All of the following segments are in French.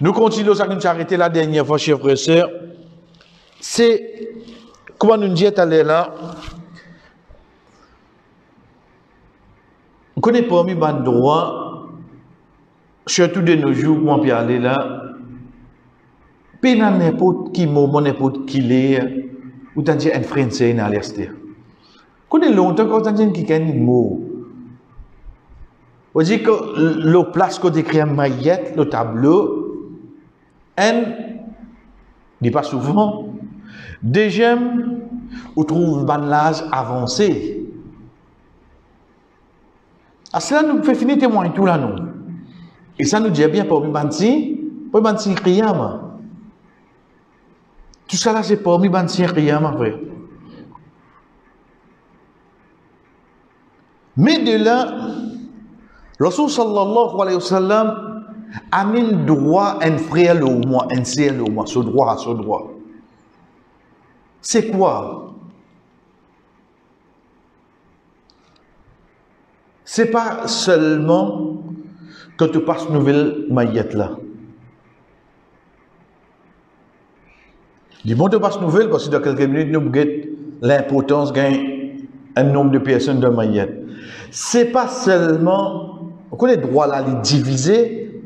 Nous continuons à nous arrêter la dernière fois, chers frères et sœurs. C'est, comment nous dit tout à l'heure là, on connaît parmi les droits, surtout de nos jours, comment on peut aller là, puis dans n'importe qui moment, n'importe qui l'est, ou t'as dit un français dans l'est. On connaît longtemps quand on dit qu'il y a un mot. On dit que le place qu'on écrit en maillette, le tableau, un, dit pas souvent. Deuxième, on trouve l'âge avancé. À cela nous fait finir témoigner tout là non. Et ça nous dit bien pour Bansi Riyama. Tout ça là c'est pour Bansi Riyama frère. Mais de là, Rasul sallallahu alayhi wa sallam a mis droit un frère au moins, un ciel au moins, ce droit à ce droit. C'est quoi? C'est pas seulement quand tu passes nouvelle maillette là. Du bon tu passes nouvelle parce que dans quelques minutes nous avons l'importance gagne un nombre de personnes de maillette. C'est pas seulement qu'on les droits là les diviser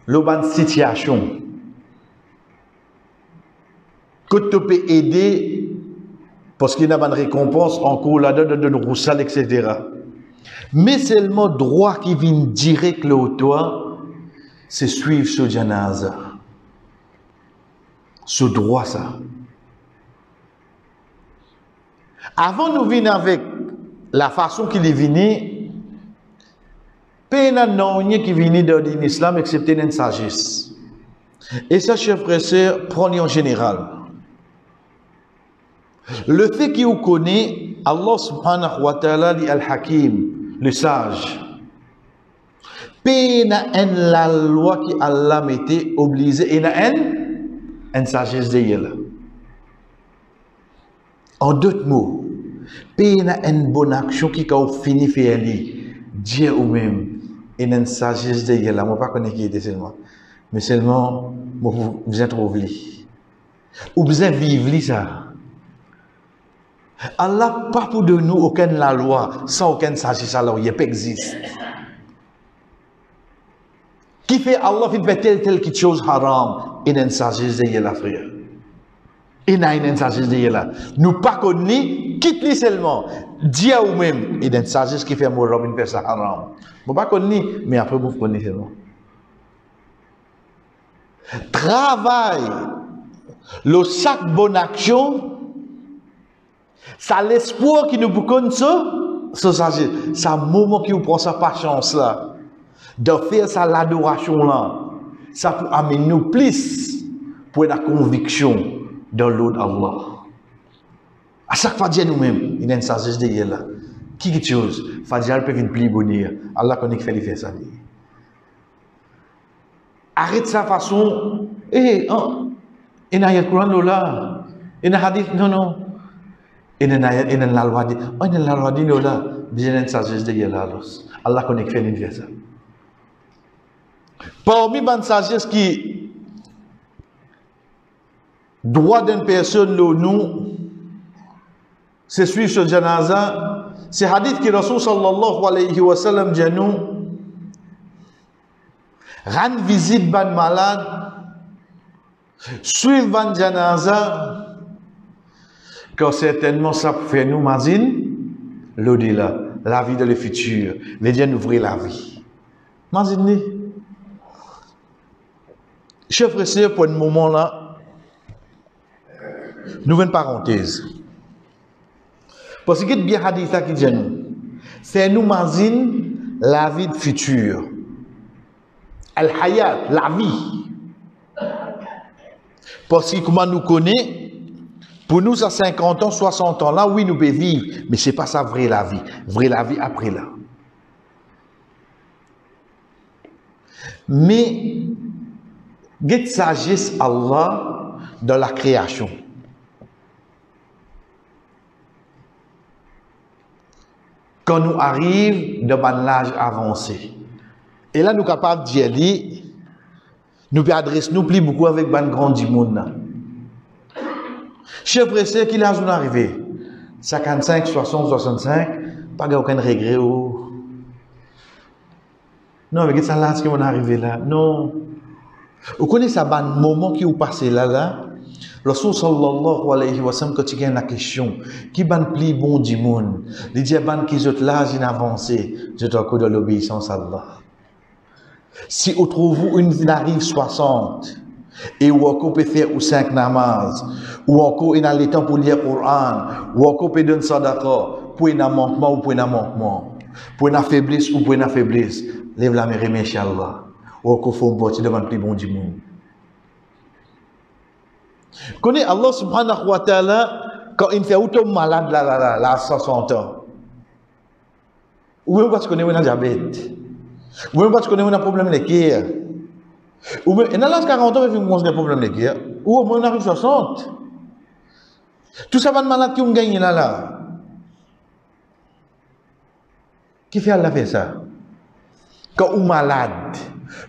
le ban situation. Que tu peux aider parce qu'il y a une récompense en cours là-dedans de roussal, etc. Mais seulement droit qui vient direct là au toi, c'est suivre ce janaza. Ce droit ça. Avant nous venir avec la façon qu'il est venu, pas non qui vient dans l'islam excepté une sagesse. Et ça, chers frères et sœurs, prenez en général. Le fait qu'il vous connaît, Allah subhanahu wa ta'ala dit al-Hakim, le sage. Pena en la loi qui Allah mettait obligé, et en sagesse de Yéla. En d'autres mots, pena en bonne action qui a fini faire Dieu ou même, et en sagesse de Yéla. Moi, pas connaître qui était seulement, mais seulement, vous êtes trouvé. Ou vous êtes vivre ça. Allah pas pour de nous aucune la loi sans aucune sagesse alors il pas existe. Qui fait Allah fait telle quelque chose haram et une sagesse de la frère. Et n'a une sagesse de là. Nous pas connaît quitte-les seulement Dieu ou même et une sagesse qui fait mourir une personne haram. Vous pas connaît mais après vous connaissez seulement. Travail le chaque bonne action ça l'espoir qui nous bouconne ça c'est un moment qui nous prend sa patience là de faire ça l'adoration là ça pour amener nous plus pour la conviction dans l'autre Allah à chaque fois Dieu nous-mêmes il y a une sagesse de Dieu là qui quelque chose Fadjal peut venir plus bonheur Allah connaît qu'il fait faire ça arrête sa façon il y a le Coran là il y a hadith non il y a la loi dit il y a la loi dit là bien une sagesse de Dieu là Allah connaît qu'il fait faire ça parmi les sagesse qui droit d'une personne nous c'est suivre ce janaza c'est hadith que Rasul sallallahu alayhi wa sallam dit nous rendre visite ban malade suivre ban janaza que certainement ça fait nous mazine l'au-delà la vie de le futur les dieux nous ouvrir la vie mazine chers frères et sœurs pour un moment là nous une parenthèse parce que bien hadith qui dit nous c'est nous mazine la vie future al-hayat la vie parce que comment nous connaît pour nous à 50 ans 60 ans là oui nous pouvons vivre mais c'est pas ça vraie la vie après là mais get sagesse Allah dans la création. Quand nous arrivons dans l'âge avancé. Et là, nous sommes capables d'y aller. Nous peut adresser nous plus beaucoup avec ban grand du monde. Chef pressé qui l'a journée arrivé 55, 60, 65, pas aucun regret ou non avec ça là ce qui est arrivé là. Non. Vous connaissez ça ban moment qui vous passé là Rasul sallallahu alayhi wa sallam quand il y a une question qui ban plus bon du monde, il dit ban qui autres là j'ai avancé, je dois coup de l'obéissance à Allah. Si vous trouvez une arrive 60 et ou encore peut faire ou 5 namaz, ou encore il a le temps pour lire le Coran, ou encore peut donner sadaqa, pour un manquement ou pour un manquement, pour une faiblesse ou pour une faiblesse, lève la main inchallah. Ou encore faut porter devant le plus bon du monde. Connais Allah subhanahu wa ta'ala quand il fait auto malade là à 60 ans. Ou même parce qu'on est un diabète. Ou même parce qu'on est un problème de cœur. Ou même, et dans l'âge 40 ans, il y a un problème de cœur. Ou même on arrive 60. Tout ça va de malade qui ont gagné là. Qui fait Allah faire ça? Quand on est malade,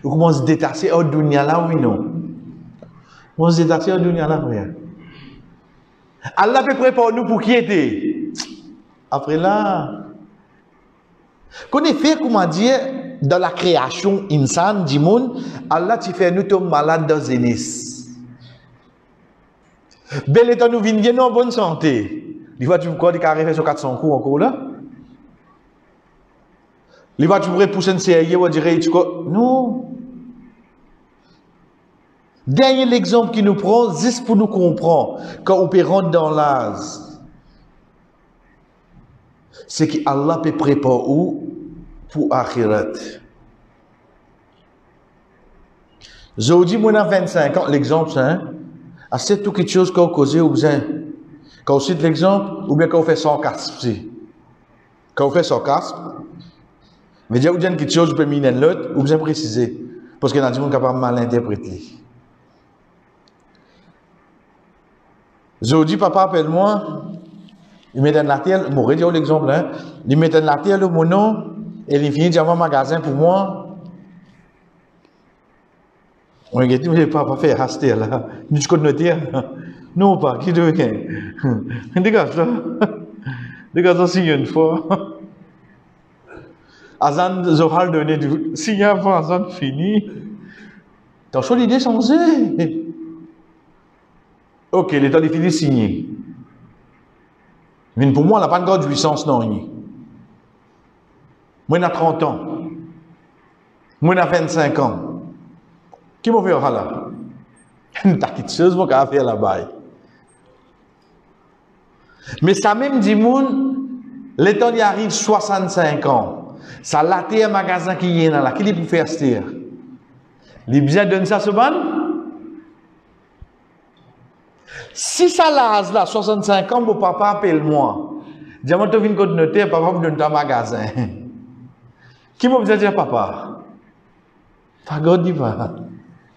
on commence à se détacher au dunya là, oui non? On se détache au dunya là, frère. Allah peut préparer nous pour qui était. Après là, qu'on est fait, comment dire, dans la création insan du monde, Allah tu fait nous tomber malades dans zénis. Bel état nous venons en bonne santé. Les voitures quoi qui arrivent sur 400 coups encore là. Les voitures pourraient pousser une série ou dire non. Dernier l'exemple qui nous prend, juste pour nous comprendre, quand on peut rentrer dans l'âge, c'est qu'Allah peut préparer où pour Akhirat. Je dis, moi, dans 25 ans, l'exemple, c'est c'est tout quelque chose qu'on a causé ou besoin. Quand on cite l'exemple, ou bien quand on fait sarcasme. Quand on fait sarcasme, mais dire, ou bien quelque chose, vous pouvez miner l'autre, ou bien préciser. Parce qu'il y a des gens qui sont capables de mal interpréter. Je dis, papa, appelle-moi. Il met dans la terre, je vais l'exemple, il met dans la terre mon nom, et il finit d'avoir un magasin pour moi. On dit, je ne vais pas faire raster là. Tu connais le non, pas, qui devient. Dégage ça. Dégage ça, signe une fois. Azan, Zohar donné du signe avant, Azan fini. T'as chaud l'idée changée. Ok, l'état est fini signé. Mais pour moi, elle n'a pas encore de puissance, non. Moi, j'ai 30 ans. Moi, j'ai 25 ans. Qui m'a fait là? T'as quelque chose à faire là-bas. Mais ça même dit, le temps il arrive 65 ans. Ça l'a été un magasin qui est là. Qui est pour faire ça? Les bien donne ça ce ban? Si ça l'a là, 65 ans, mon papa appelle-moi. Dis-moi, tu viens de noter, papa me donne un magasin. Qui m'a dit papa? Pas God dit pas.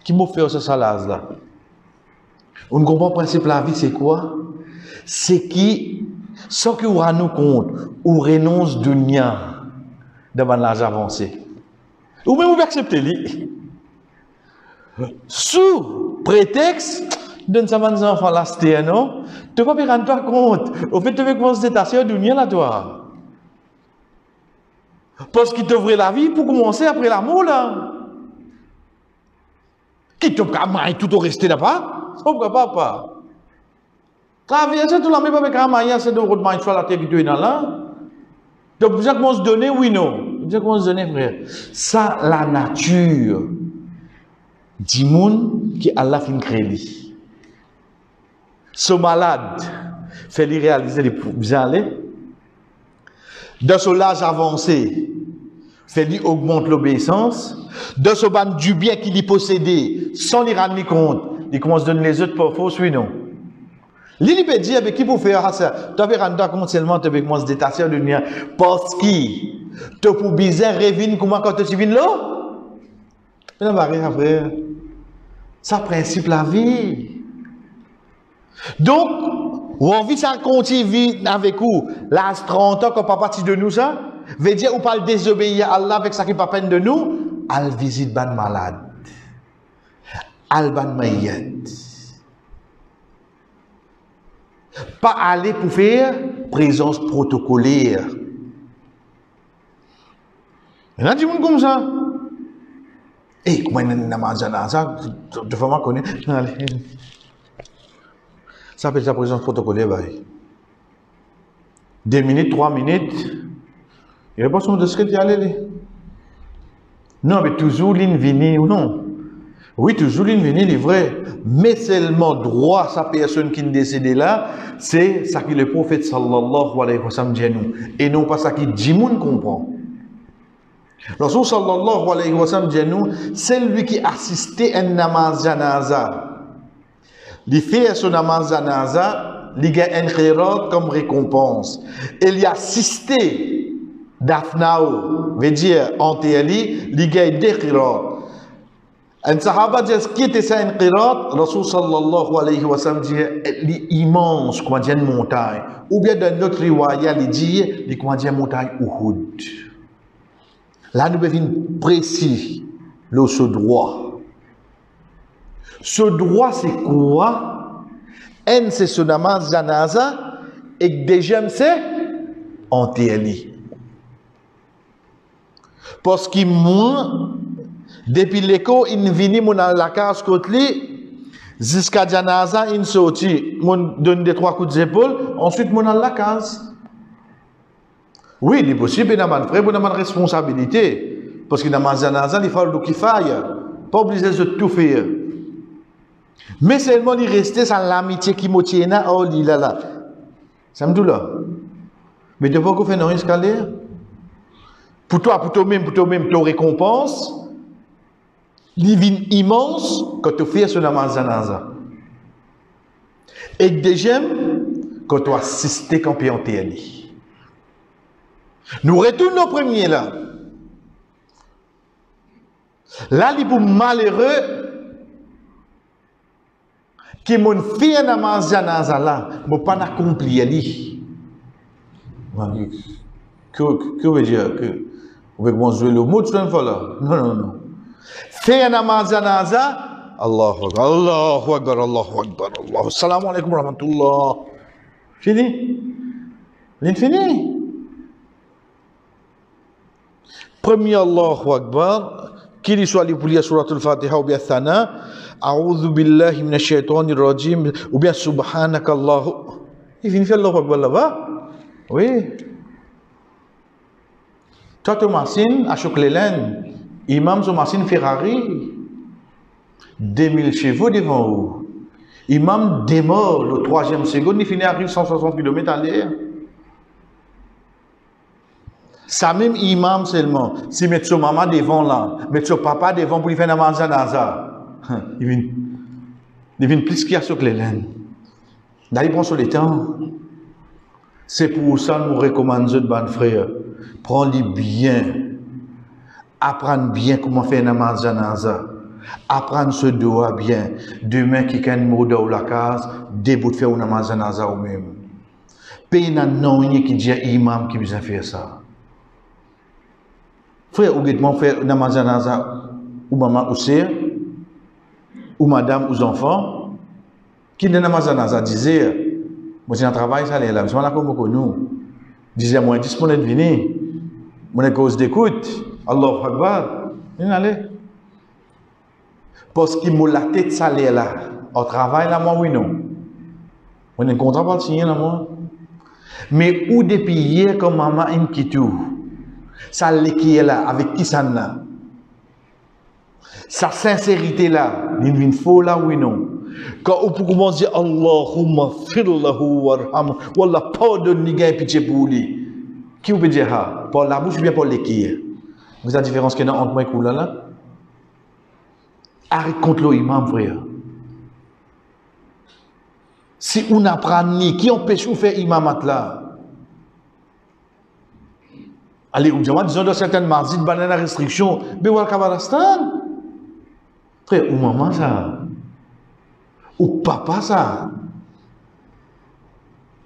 Qui m'a fait ce salaire là? On ne comprend pas le principe de la vie, c'est quoi? C'est qui, sans que vous nous compte, ou renonce de rien devant l'âge avancé. Ou même vous acceptez lui. Sous prétexte, donne ça à enfants là, c'était non? Tu ne peux pas rendre pas compte. Au fait, tu veux commencer à se détacher de rien là, toi. Parce qu'il t'ouvre la vie pour commencer après l'amour là. Qui te fait tout rester là-bas? Pourquoi pas? Traverser tout la même avec un maillot, c'est de route sur la terre qui est là. Tu as besoin de se donner, oui, non. Tu as besoin de se donner, frère. Ça, la nature du monde qui Allah fin créé. Ce malade fait lui réaliser les besoins. Dans son âge avancé, fait lui augmente l'obéissance. Dans ce ban du bien qu'il y possédait, sans lui rendre compte, il commence à donner les autres pour faux, oui, non. Lui peut dire, qui peut faire ça? Tu peux rendre compte seulement, tu peux commencer à se détacher de rien. Parce que tu peux bizarre revine comment quand tu viens là? Mais non, frère. Ça principe la vie. Donc, on envie ça continue avec vous. Là, 30 ans, quand papa dit de nous ça, veut dire ou pas désobéir à Allah avec ça qui pas peine de nous, elle visite ban malade. Alban Mayet. Pas aller pour faire présence protocolaire. Il y a des gens comme ça. Eh, comment il y a namaz janaza? De fois, je connais. Ça s'appelle sa présence protocolaire. 2 minutes, 3 minutes. Il n'y a pas besoin de ce que tu allais. Non, mais toujours l'invini ou non. Oui, toujours l'invini, il est vrai. Mais seulement droit sa personne qui est décédée là, c'est ça que le prophète sallallahu alayhi wa sallam dit nous. Et non pas ça qui dit moun comprend. Rasul sallallahu alayhi wa sallam dit nous, c'est lui qui assistait à un namaz janaza. Il fait son namaz janaza, il a un khirat comme récompense. Il y a assisté d'Afnao, veut dire en théorie, il y a des khirats. Un sahaba dit ce qui était ça un qirat, Rasul sallallahu alayhi wa sallam dit l'immense comment dire une montagne ou bien dans notre riwaya il dit les comment dire montagne Uhud. Là nous devons précis le ce droit. Ce droit c'est quoi? Un c'est ce namaz janaza et deuxième c'est antéali. Parce que moi depuis l'écho, il vient mon la case côté jusqu'à janaza, il sorti, mon donne 2-3 coups d'épaule, ensuite mon la case. Oui, il est possible, il y a une vraie responsabilité. Parce que dans ma janaza, il faut le kifaya. Pas obligé de tout faire. Mais seulement il restait sans l'amitié qui me tient là, oh là. Ça me dit là. Mais de quoi qu'on fait un escalier? Pour toi-même, tu récompense. Livin immense quand tu fais ce namaz janaza. Et deuxième, quand tu assistes quand tu es en TNI. Nous retournons au premier là. Là, il est pour malheureux qui m'ont fait un namaz janaza là, mais pas accompli. Que veut dire que vous pouvez jouer le mot de ce là? Non. Fait un namaz janaza, Allahu Akbar, Allahu Akbar, Allahu Akbar, Allahu Assalamu alaikum wa rahmatullah. Fini? L'infini. Premier Allahu Akbar, qu'il soit li pour lire surat al-Fatiha ou bien Thana, A'udhu billahi minash shaitanir rajim, ou bien Subhanaka Allahu. Il finit faire Allahu Akbar là-bas? Oui. Toi, Thomasin, à Choclélène, Imam Thomasin Ferrari, 2000 chevaux devant vous. Imam démord le 3e seconde, il finit à arriver 160 km à l'air. Ça même imam seulement, si met son maman devant là, met son papa devant pour lui faire namaz janaza, il vient plus qu'il y a sur les laines. D'ailleurs, il prend sur le temps. C'est pour ça que nous recommandons de ban frère, prends-les bien, apprendre bien comment faire namaz janaza, apprendre ce doigt bien. Demain, qui a un mot dans la case, début de faire un namaz janaza ou même. Pays n'a non qui dit imam qui vient faire ça. Frère, ou guettement faire namaz janaza ou maman ou sœur, ou madame ou enfants, qui dans namaz janaza disait, moi j'ai un travail ça là, je suis là comme nous. Disait moi disponible de venir, mon cause d'écoute, Allahu Akbar, il allait. Parce qu'il m'a la tête salaire là, au travail là moi oui non. On a un contrat pour le signer là moi. Mais où depuis hier comme maman in kitou. Ça qui est là, avec qui ça là. Sa sincérité là, il vient faux là, oui non. Quand on peut commencer Allahumma firlahu warhamhu, wallah pardonne ni gain pitié pour lui. Qui vous peut dire ça? Par la bouche ou bien par l'équille? Vous avez la différence qu'il y a entre moi et vous là? Arrête contre l'imam, frère. Si on apprend ni, qui empêche de faire imamat là? Allez, ou disons dans certaines marzies, il y a une restriction. Mais où est le Kabarastan? Frère, ou maman ça? Ou papa ça?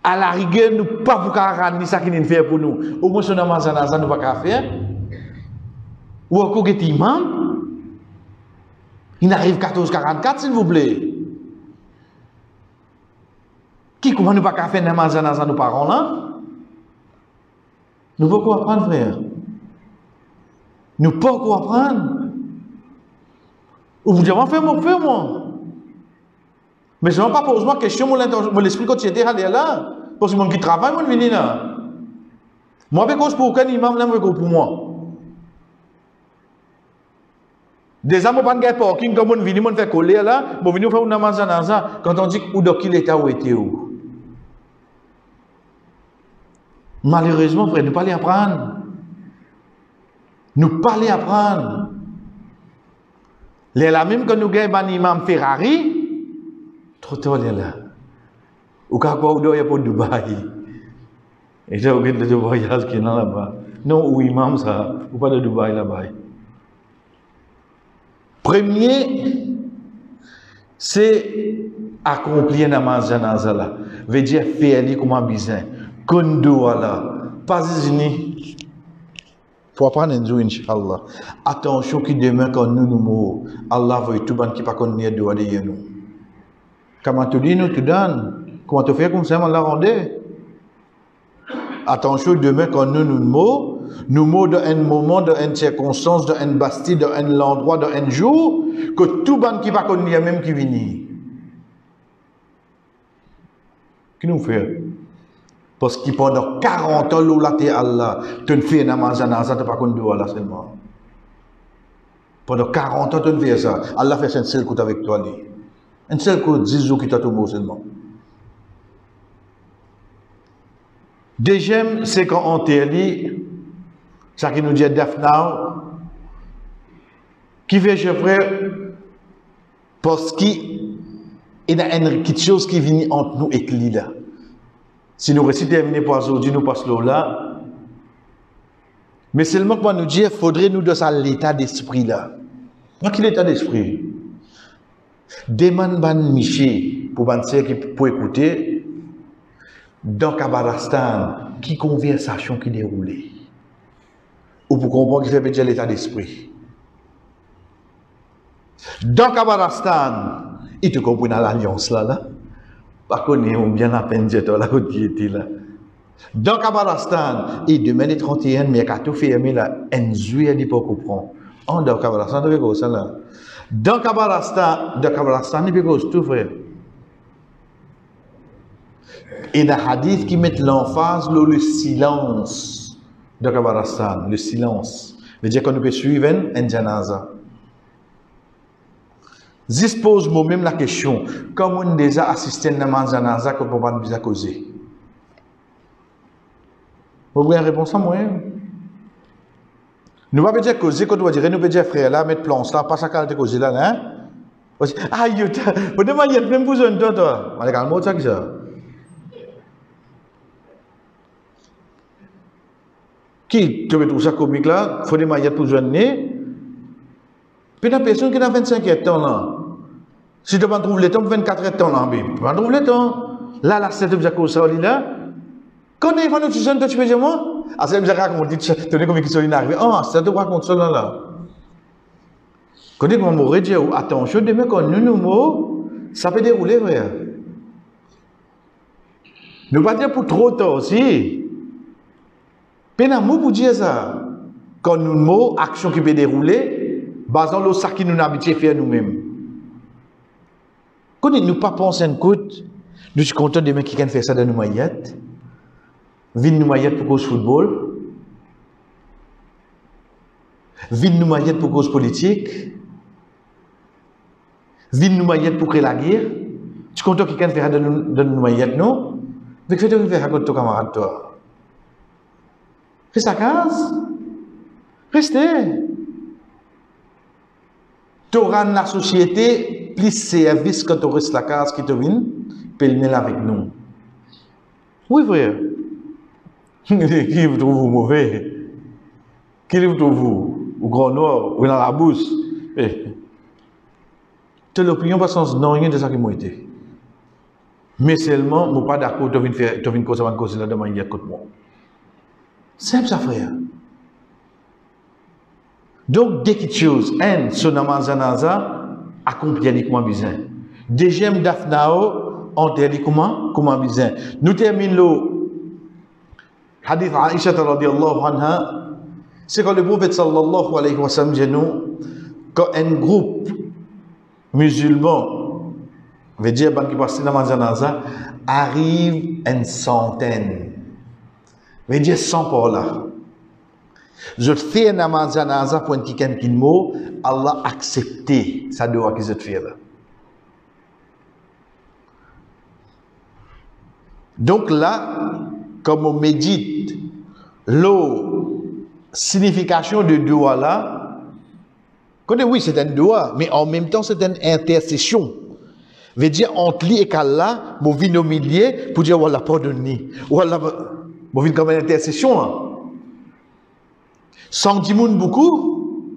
À la rigueur, nous ne pouvons pas faire ça qui nous fait pour nous. Au moins, si on a mangé ça, nous ne pouvons pas faire. Ou encore, que imam? Il arrive 14h44, s'il vous plaît. Qui comment nous pas qu'à faire namaz janaza nos parents là? Nous pas quoi apprendre, frère. Nous pas quoi apprendre. Ou vous dites, fais-moi. Mais je ne vais pas poser moi question, mon l'esprit quand tu étais allé là. Parce que mon qui travaille, mon venu là. Moi, avec cause pour aucun imam, là, pour moi. Déjà, moi, pas de parking, quand mon venu, mon fait coller là, mon venu faire une namaz janaza. Quand on dit où dans quel état où était où. Malheureusement, frère, nous pas les apprendre. Nous pas les apprendre. Les là même quand nous gagnons un imam Ferrari, trop tard les là. Ou quand on doit pour Dubaï. Et j'ai oublié de voyage qui est là-bas. Non, ou imam ça, ou pas de Dubaï là-bas. Premier, c'est accomplir namaz janaza là. Veut dire faire comme un bizarre. Kondo là, pas zini. Pour apprendre un jour, Inch'Allah. Attention qui demain quand nous mourons, Allah veut tout le monde qui pas connaître de nous. Comment tu dis, nous te donne. Comment tu fais comme ça, Allah rendait. Attention demain quand nous mourons dans un moment, dans une circonstance, dans une bastille, dans un endroit, dans un jour, que tout le monde qui pas connaître même qui vient. Qui nous fait? Parce que pendant 40 ans, l'eau Allah, tu ne fais namaz janaza, tu ne pas de Allah seulement. Pendant 40 ans, tu ne fais ça. Allah fait un seul coup avec toi. Un seul coup, 10 jours qui t'a tout mot seulement. Deuxième, c'est quand on te dit, ça qui nous dit Dafnao, qui fait je frère, parce qu'il y a une petite chose qui vient entre nous et lui là. Si nous récitons terminé pour aujourd'hui, nous passons là. Mais seulement pour nous dire, il faudrait nous donner l'état d'esprit là. Quel état d'esprit? Demande ban Miché pour banser qui pour écouter dans Kabarastan, qui conversation qui déroulait. Ou pour comprendre qu'il fait déjà l'état d'esprit. Dans Kabarastan, il te comprend l'alliance là. Par contre, on bien à peine dit là où tu étais là. Dans Kabarastan, et demain le 31, mais quand tu fais là, un juillet dit pas comprendre. On dans Kabarastan, tu fais ça là. Dans Kabarastan, il fait quoi tout frère. Et dans le hadith qui met l'emphase le silence de Kabarastan, le silence. Veut dire qu'on peut suivre un janaza. Je pose moi-même la question, comment on déjà assisté à un janaza que pour pas nous causer? Vous avez une réponse à moi? Nous ne pouvons pas dire causer, quand on va dire, nous pouvons dire frère là, mettre plan là, pas ça quand tu causer là, hein? Ah, il y a même besoin de toi. On est calme, ça qui ça? Qui te trouve ça comique là? Il faut des maillettes pour jeûner. Puis la personne qui a 25 ans là, si tu ne trouves le temps, 24 ans là, tu ne trouves le temps. Là, la c'est de ça là. Quand il va nous jeûner, tu peux dire moi? Ah, c'est me raconter, tu sais comment ils sont arrivés. Ah, ça te raconte ça là. Quand il va mourir, dire attention, demain quand nous mourons, ça peut dérouler, frère. Ne pas dire pour trop tard aussi. Pénamou pour dire ça. Quand nous mourons, action qui peut dérouler, basant le sac qui nous habite faire nous-mêmes. Quand nous ne pas penser un coup, nous sommes contents de qui faire ça dans nos maillettes. Vine nous maillettes pour cause football. Vine nous maillettes pour cause politique. Vine nous maillettes pour créer la guerre. Tu es content qui faire ça dans nos maillettes, non? Mais que tu faire avec ton camarade, toi? Reste à case. Restez. Tu auras la société plus service quand tu restes à la case qui te vient, peut avec nous. Oui, frère. Qui vous trouve mauvais? Qui vous trouve au Grand Nord ou dans la bouche? Tu as l'opinion pas sans non rien de ça qui m'a été. Mais seulement, je ne suis pas d'accord, tu viens une cause là de manière contre moi. Simple ça, frère. Donc, dès quelque chose, son namaz janaza, accompli comment besoin. Deuxième dafnao, on te dit comment besoin. Nous terminons le hadith Aïcha radhiyallahu anha. C'est quand le prophète sallallahu alayhi wa sallam dit nous, quand un groupe musulman, veut dire qui passe dans la janaza, arrive une centaine, veut dire 100 par là. Je fais un namaz janaza pour un quelqu'un qui mot, Allah accepté ça doit que je fais là. Donc là, comme on médite la signification de doua là, oui, c'est un doua, mais en même temps c'est une intercession. Veut dire entre lui et Allah, mon vin au milieu pour dire voilà pardonne-ni, voilà mon vin comme une intercession. Hein. Sans dire beaucoup,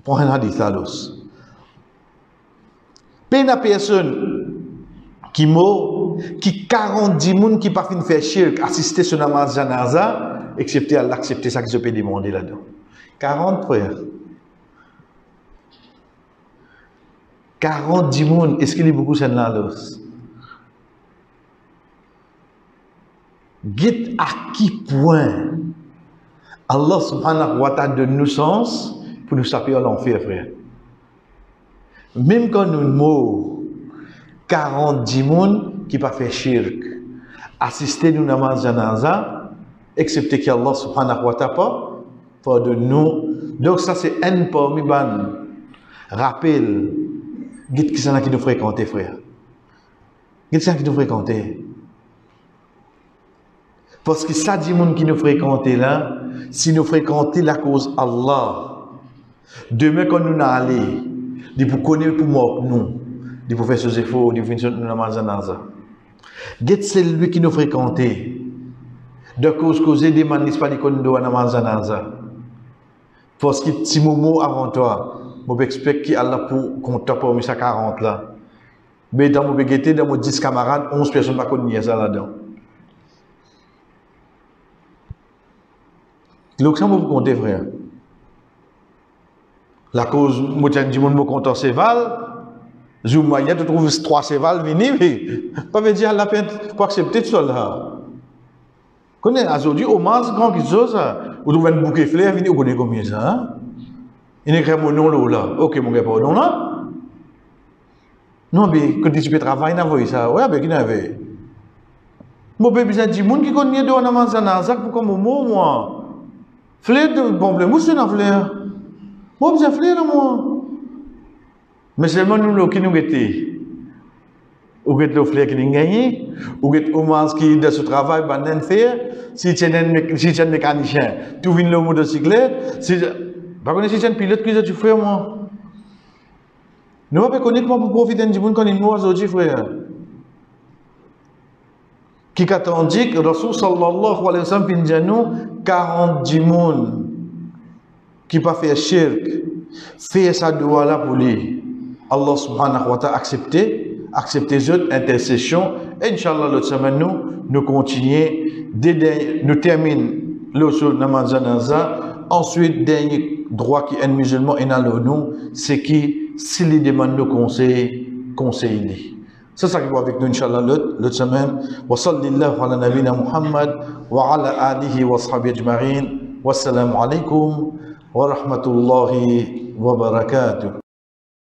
pour un hadith à l'os. Peine à personne qui mort, qui 40 moun qui pas fin faire shirk, assister sur namaz janaza, excepté à l'accepter ça que je peux demander là-dedans. 40 frères. 40 moun, est-ce qu'il y a beaucoup de là l'os? Guide à qui point Allah subhanahu wa ta'ala donne nous sens pour nous saper à l'enfer, frère. Même quand nous mourons, 40 moun qui pas fait shirk, assister nous namaz janaza, excepté qu'Allah subhanahu wa ta'ala pas de nous. Donc ça c'est un parmi ban rappel, guide qui sont qui nous fréquenter, frère. Guide qui nous fréquenter. Parce que ça dit moun qui nous fréquente là, si nous fréquentons la cause Allah, demain quand nous allons, de pour connaître pour moi nous, de pour faire ce efforts, de venir nous namaz janaza. Get c'est lui qui nous fréquente. De causer des manis pas des kondo à namaz janaza. Parce que si momo avant toi, je expecte qu'Allah pour compter pour 40 là. Mais dans mon bégueté, dans mon 10 camarades, 11 personnes pas connaissent ça là-dedans. Donc ça vous comptez, frère. La cause, moi du monde me compte Céval, je moyen tu trouves 3 Céval venir, mais pas veut dire la peine pour accepter tout ça. Connais aujourd'hui au moins grand qui ça, vous trouvez un bouquet fleurs venir, vous connaissez combien ça, hein? Il écrit mon nom là. OK mon gars, pardon là. Non mais quand tu peux travailler n'a voyé ça. Ouais, ben qui n'avait. Mon bébé ça dit monde qui connaît de on a mangé dans sac pour comme moi. Fleur de pamplemousse dans fleur. Moi besoin fleur moi. Mais seulement nous qui nous étions. Ou get le fleur qui nous gagné, ou get au moins qui de ce travail banden faire, si tu es un mécanicien, tu viens le motocyclette, si par contre si tu es un pilote qui tu fais moi. Nous pas connaître moi pour profiter du monde quand il nous aujourd'hui frère. Qui attendit que Rasul sallallahu alayhi wa sallam pinjanu 40 moun qui pas faire shirk, fait sa doua là pour lui. Allah subhanahu wa ta'ala accepter cette intercession. Inch'Allah l'autre semaine nous continuons, nous terminons le namaz janaza. Ensuite dernier droit qui est un musulman et nous c'est qui s'il demande nos conseils. C'est ça qui va avec nous, Inch'Allah, l'autre semaine. Wa sallallahu ala nabina Muhammad wa ala alihi wa sahbihi ajma'in. Wassalamu alaikum wa rahmatullahi wa barakatuh.